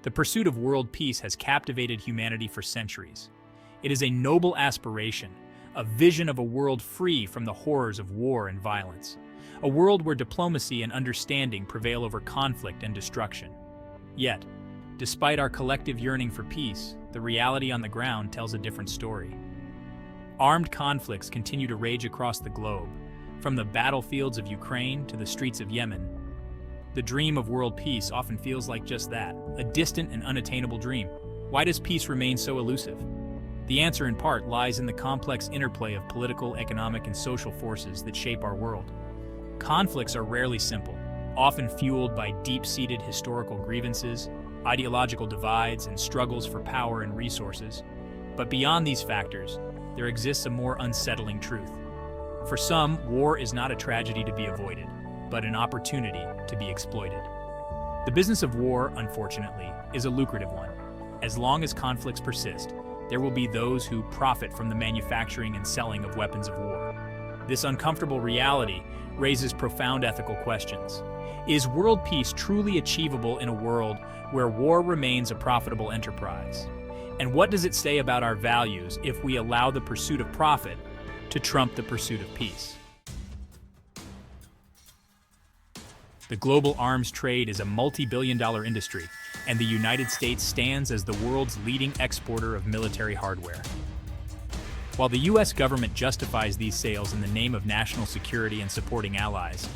The pursuit of world peace has captivated humanity for centuries. It is a noble aspiration, a vision of a world free from the horrors of war and violence, a world where diplomacy and understanding prevail over conflict and destruction. Yet, despite our collective yearning for peace, the reality on the ground tells a different story. Armed conflicts continue to rage across the globe, from the battlefields of Ukraine to the streets of Yemen. The dream of world peace often feels like just that, a distant and unattainable dream. Why does peace remain so elusive? The answer in part lies in the complex interplay of political, economic, and social forces that shape our world. Conflicts are rarely simple, often fueled by deep-seated historical grievances, ideological divides, and struggles for power and resources. But beyond these factors, there exists a more unsettling truth. For some, war is not a tragedy to be avoided, but an opportunity to be exploited. The business of war, unfortunately, is a lucrative one. As long as conflicts persist, there will be those who profit from the manufacturing and selling of weapons of war. This uncomfortable reality raises profound ethical questions. Is world peace truly achievable in a world where war remains a profitable enterprise? And what does it say about our values if we allow the pursuit of profit to trump the pursuit of peace? The global arms trade is a multi-billion-dollar industry, and the United States stands as the world's leading exporter of military hardware. While the U.S. government justifies these sales in the name of national security and supporting allies,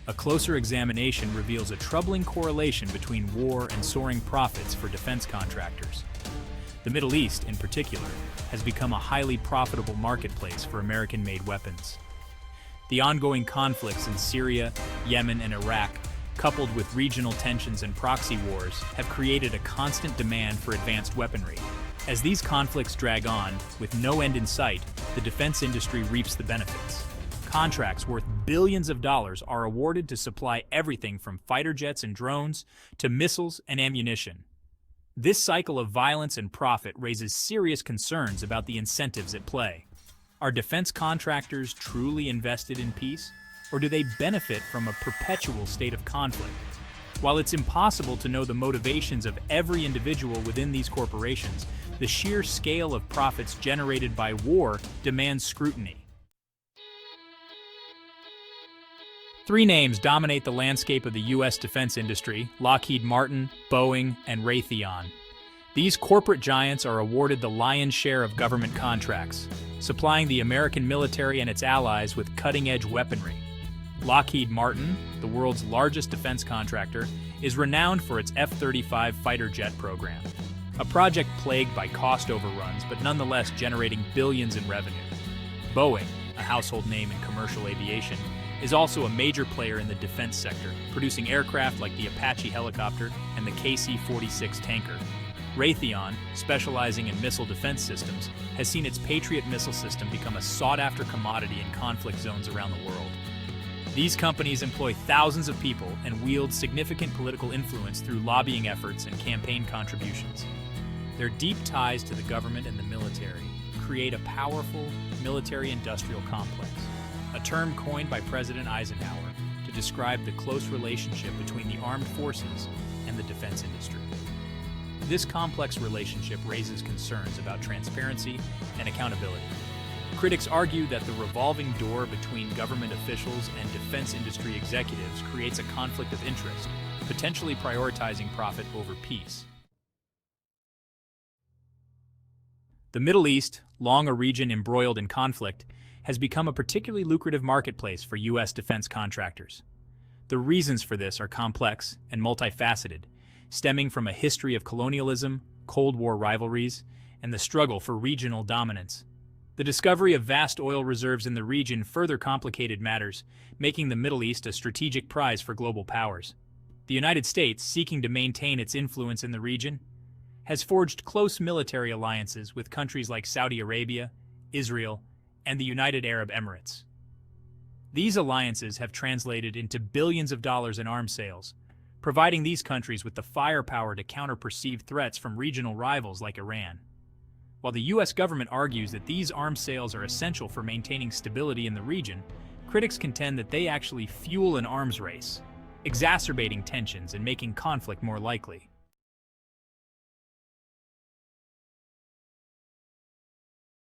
a closer examination reveals a troubling correlation between war and soaring profits for defense contractors. The Middle East, in particular, has become a highly profitable marketplace for American-made weapons. The ongoing conflicts in Syria, Yemen, and Iraq, coupled with regional tensions and proxy wars, have created a constant demand for advanced weaponry. As these conflicts drag on, with no end in sight, the defense industry reaps the benefits. Contracts worth billions of dollars are awarded to supply everything from fighter jets and drones to missiles and ammunition. This cycle of violence and profit raises serious concerns about the incentives at play. Are defense contractors truly invested in peace, or do they benefit from a perpetual state of conflict? While it's impossible to know the motivations of every individual within these corporations, the sheer scale of profits generated by war demands scrutiny. Three names dominate the landscape of the U.S. defense industry: Lockheed Martin, Boeing, and Raytheon. These corporate giants are awarded the lion's share of government contracts, supplying the American military and its allies with cutting-edge weaponry. Lockheed Martin, the world's largest defense contractor, is renowned for its F-35 fighter jet program, a project plagued by cost overruns but nonetheless generating billions in revenue. Boeing, a household name in commercial aviation, is also a major player in the defense sector, producing aircraft like the Apache helicopter and the KC-46 tanker. Raytheon, specializing in missile defense systems, has seen its Patriot missile system become a sought-after commodity in conflict zones around the world. These companies employ thousands of people and wield significant political influence through lobbying efforts and campaign contributions. Their deep ties to the government and the military create a powerful military-industrial complex, a term coined by President Eisenhower to describe the close relationship between the armed forces and the defense industry. This complex relationship raises concerns about transparency and accountability. Critics argue that the revolving door between government officials and defense industry executives creates a conflict of interest, potentially prioritizing profit over peace. The Middle East, long a region embroiled in conflict, has become a particularly lucrative marketplace for U.S. defense contractors. The reasons for this are complex and multifaceted, stemming from a history of colonialism, Cold War rivalries, and the struggle for regional dominance. The discovery of vast oil reserves in the region further complicated matters, making the Middle East a strategic prize for global powers. The United States, seeking to maintain its influence in the region, has forged close military alliances with countries like Saudi Arabia, Israel, and the United Arab Emirates. These alliances have translated into billions of dollars in arms sales, providing these countries with the firepower to counter perceived threats from regional rivals like Iran. While the U.S. government argues that these arms sales are essential for maintaining stability in the region, critics contend that they actually fuel an arms race, exacerbating tensions and making conflict more likely.